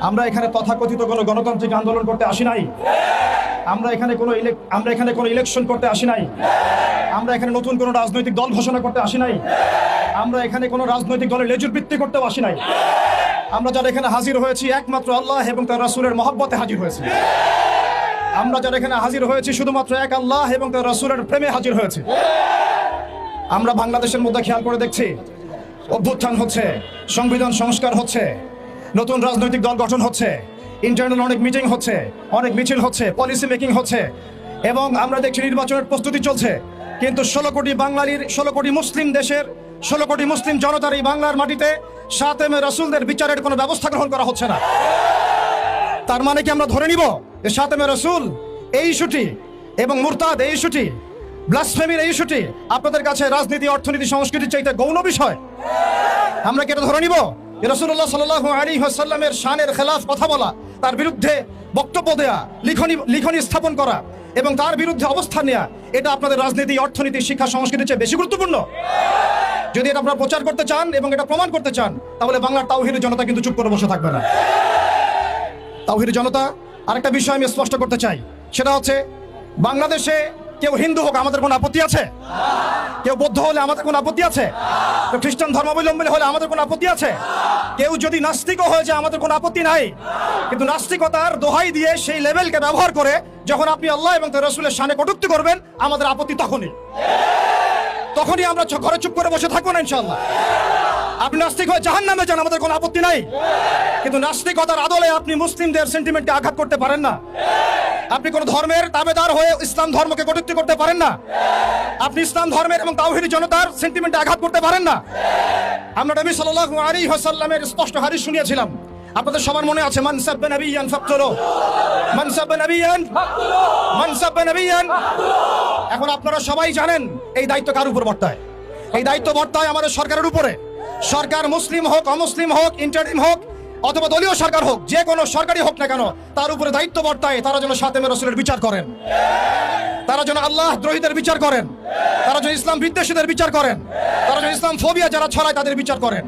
আমরা এখানে তথাকথিত কোনো গণতান্ত্রিক আন্দোলন করতে আসি নাই। আমরা এখানে কোনো ইলেকশন করতে আসি নাই। আমরা এখানে নতুন কোনো রাজনৈতিক দল ঘোষণা করতে আসি নাই। আমরা এখানে কোনো রাজনৈতিক দলের লেজুর বৃত্তি করতেও আসি নাই। আমরা যারা এখানে হাজির হয়েছি একমাত্র আল্লাহ এবং তার রাসূলের মহব্বতে হাজির হয়েছি। আমরা যারা এখানে হাজির হয়েছি শুধুমাত্র এক আল্লাহ এবং তার রাসূলের প্রেমে হাজির হয়েছি। আমরা বাংলাদেশের মধ্যে খেয়াল করে দেখছি, অভ্যুত্থান হচ্ছে, সংবিধান সংস্কার হচ্ছে, নতুন রাজনৈতিক দল গঠন হচ্ছে, ইন্টারনাল অনেক মিটিং হচ্ছে, অনেক মিছিল হচ্ছে, পলিসি মেকিং হচ্ছে, এবং আমরা দেখছি নির্বাচনের প্রস্তুতি চলছে। কিন্তু 16 কোটি বাঙালির, 16 কোটি মুসলিম দেশের, 16 কোটি মুসলিম জনতার এই বাংলার মাটিতে সাতেমে রাসূলদের বিচারের কোনো ব্যবস্থা গ্রহণ করা হচ্ছে না। তার মানে কি আমরা ধরে নিব যে সাতেমে রাসূল এই ইস্যুটি এবং মুরতাদ এই ইস্যুটি, ব্লাসফেমির এই ইস্যুটি আপনাদের কাছে রাজনীতি, অর্থনীতি, সংস্কৃতির চাইতে গৌণ বিষয়? আমরা কি এটা ধরে নিব যে রাসূলুল্লাহ সাল্লাল্লাহু আলাইহি ওয়াসাল্লামের শানের খেলাফ কথা বলা, তার বিরুদ্ধে বক্তব্য দেয়া, লিখনি স্থাপন করা এবং তার বিরুদ্ধে অবস্থান নেওয়া, এটা আপনাদের রাজনীতি, অর্থনীতি, শিক্ষা, সংস্কৃতির চেয়ে বেশি গুরুত্বপূর্ণ? যদি এটা আপনারা প্রচার করতে চান এবং এটা প্রমাণ করতে চান, তাহলে বাংলার তাওহীদের জনতা কিন্তু চুপ করে বসে থাকবে না। তাওহীদের জনতা, আরেকটা বিষয় আমি স্পষ্ট করতে চাই, সেটা হচ্ছে বাংলাদেশে কেউ হিন্দু হোক আমাদের কোনো আপত্তি আছে? কেউ বৌদ্ধ হলে আমাদের কোনো আপত্তি আছে? কেউ খ্রিস্টান ধর্মাবলম্বী হলে আমাদের কোনো আপত্তি আছে? কেউ যদি নাস্তিকও হয়ে যায় আমাদের কোনো আপত্তি নাই। কিন্তু নাস্তিকতার দোহাই দিয়ে সেই লেভেলকে ব্যবহার করে যখন আপনি আল্লাহ এবং তার রাসূলের শানে কটূক্তি করবেন, আমাদের আপত্তি তখনই আমরা ঘরে চুপ করে বসে থাকবো না ইনশাআল্লাহ। আপনি নাস্তিক হয়ে জাহান্নামে যান, আমাদের কোনো আপত্তি নাই। কিন্তু নাস্তিকতার আদলে আপনি মুসলিমদের সেন্টিমেন্টে আঘাত করতে পারেন না। আপনি কোন ধর্মের তাবেদার হয়ে ইসলাম ধর্মকে কটূক্তি করতে পারেন না। আপনি ইসলাম ধর্মের এবং তাওহীদি জনতার সেন্টিমেন্টে আঘাত করতে পারেন না। আমরা নবী সাল্লাল্লাহু আলাইহি ওয়াসাল্লামের স্পষ্ট হাদিস শুনিয়েছিলাম, আপনাদের সবার মনে আছে, মান সাব্বা নাবিয়ান ফাকতুলু, মান সাব্বা নাবিয়ান ফাকতুলু, মান সাব্বা নাবিয়ান। এখন আপনারা সবাই জানেন এই দায়িত্ব কার উপর বর্তায়? এই দায়িত্ব বর্তায় আমাদের সরকারের উপরে। সরকার মুসলিম হোক, অমুসলিম হোক, ইন্টারিম হোক অথবা দলীয় সরকার হোক, যে কোনো সরকারি হোক না কেন, তার উপরে দায়িত্ব বর্তায় তারা যেন সাতেমে রাসূলের বিচার করেন, তারা যেন আল্লাহ দ্রোহীদের বিচার করেন, তারা যেন ইসলাম বিদ্বেষীদের বিচার করেন, তারা যেন ইসলাম ফোবিয়া যারা ছড়ায় তাদের বিচার করেন।